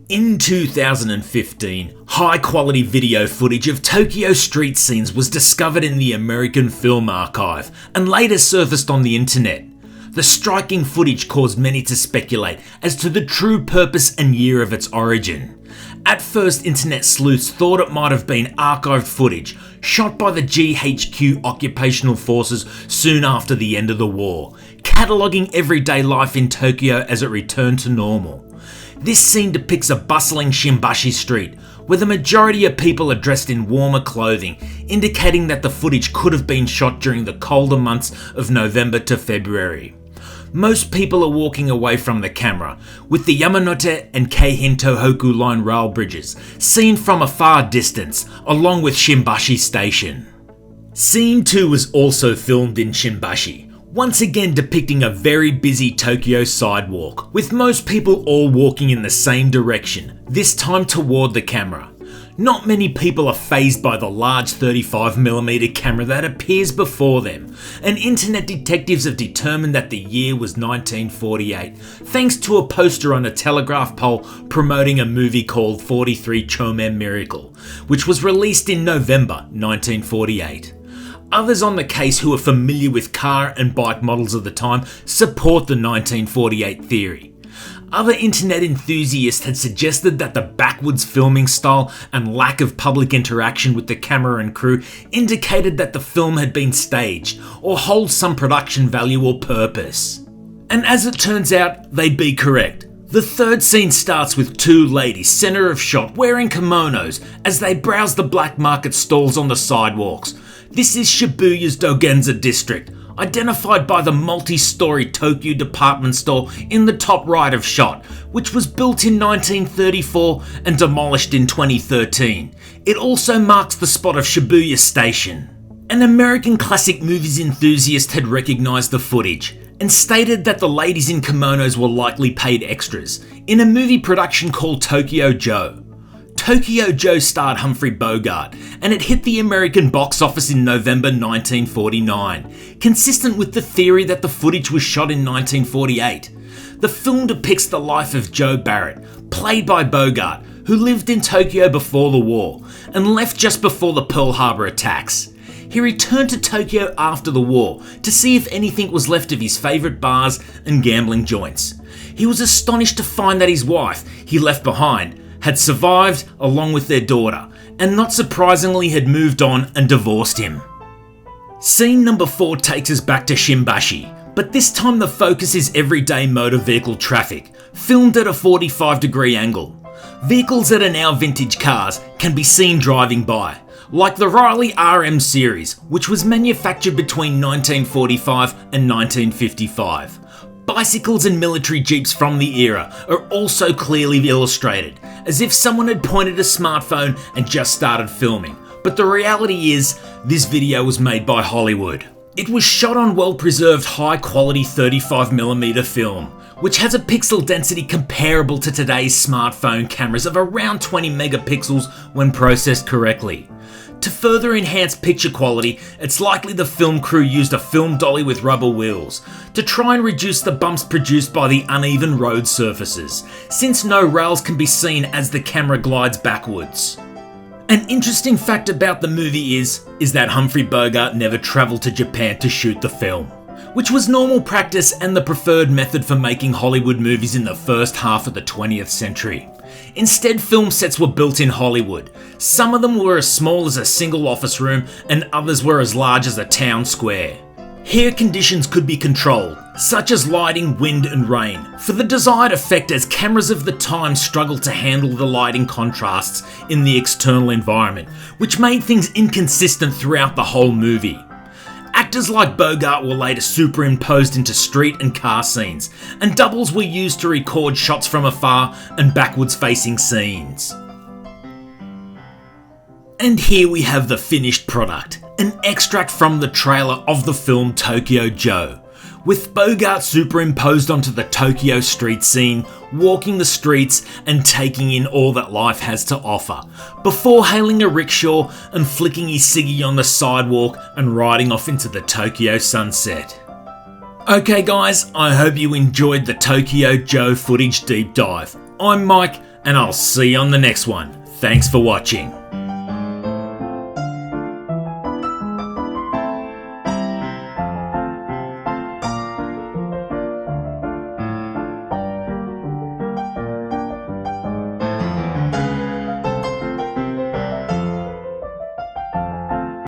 In 2015, high-quality video footage of Tokyo street scenes was discovered in the American Film Archive and later surfaced on the internet. The striking footage caused many to speculate as to the true purpose and year of its origin. At first, internet sleuths thought it might have been archived footage shot by the GHQ occupational forces soon after the end of the war, cataloguing everyday life in Tokyo as it returned to normal. This scene depicts a bustling Shimbashi street, where the majority of people are dressed in warmer clothing, indicating that the footage could have been shot during the colder months of November to February. Most people are walking away from the camera, with the Yamanote and Keihin Tohoku line rail bridges seen from a far distance, along with Shimbashi Station. Scene 2 was also filmed in Shimbashi, once again depicting a very busy Tokyo sidewalk, with most people all walking in the same direction, this time toward the camera. Not many people are fazed by the large 35mm camera that appears before them, and internet detectives have determined that the year was 1948, thanks to a poster on a telegraph pole promoting a movie called 43 Chomen Miracle, which was released in November 1948. Others on the case who are familiar with car and bike models of the time support the 1948 theory. Other internet enthusiasts had suggested that the backwards filming style and lack of public interaction with the camera and crew indicated that the film had been staged or holds some production value or purpose. And as it turns out, they'd be correct. The third scene starts with two ladies, centre of shot, wearing kimonos as they browse the black market stalls on the sidewalks. This is Shibuya's Dogenza district, identified by the multi-storey Tokyo department store in the top right of shot, which was built in 1934 and demolished in 2013. It also marks the spot of Shibuya Station. An American classic movies enthusiast had recognised the footage and stated that the ladies in kimonos were likely paid extras in a movie production called Tokyo Joe. Tokyo Joe starred Humphrey Bogart, and it hit the American box office in November 1949, consistent with the theory that the footage was shot in 1948. The film depicts the life of Joe Barrett, played by Bogart, who lived in Tokyo before the war, and left just before the Pearl Harbor attacks. He returned to Tokyo after the war to see if anything was left of his favourite bars and gambling joints. He was astonished to find that his wife, he left behind, had survived along with their daughter, and not surprisingly had moved on and divorced him. Scene number 4 takes us back to Shimbashi, but this time the focus is everyday motor vehicle traffic, filmed at a 45-degree angle. Vehicles that are now vintage cars can be seen driving by, like the Riley RM series, which was manufactured between 1945 and 1955. Bicycles and military jeeps from the era are also clearly illustrated, as if someone had pointed a smartphone and just started filming. But the reality is, this video was made by Hollywood. It was shot on well-preserved high-quality 35mm film, which has a pixel density comparable to today's smartphone cameras of around 20 megapixels when processed correctly. To further enhance picture quality, it's likely the film crew used a film dolly with rubber wheels to try and reduce the bumps produced by the uneven road surfaces, since no rails can be seen as the camera glides backwards. An interesting fact about the movie is that Humphrey Bogart never travelled to Japan to shoot the film, which was normal practice and the preferred method for making Hollywood movies in the first half of the 20th century. Instead, film sets were built in Hollywood. Some of them were as small as a single office room, and others were as large as a town square. Here conditions could be controlled, such as lighting, wind and rain, for the desired effect, as cameras of the time struggled to handle the lighting contrasts in the external environment, which made things inconsistent throughout the whole movie. Actors like Bogart were later superimposed into street and car scenes, and doubles were used to record shots from afar and backwards facing scenes. And here we have the finished product, an extract from the trailer of the film Tokyo Joe, with Bogart superimposed onto the Tokyo street scene, walking the streets and taking in all that life has to offer, before hailing a rickshaw and flicking his ciggy on the sidewalk and riding off into the Tokyo sunset. Okay guys, I hope you enjoyed the Tokyo Joe footage deep dive. I'm Mike, and I'll see you on the next one. Thanks for watching.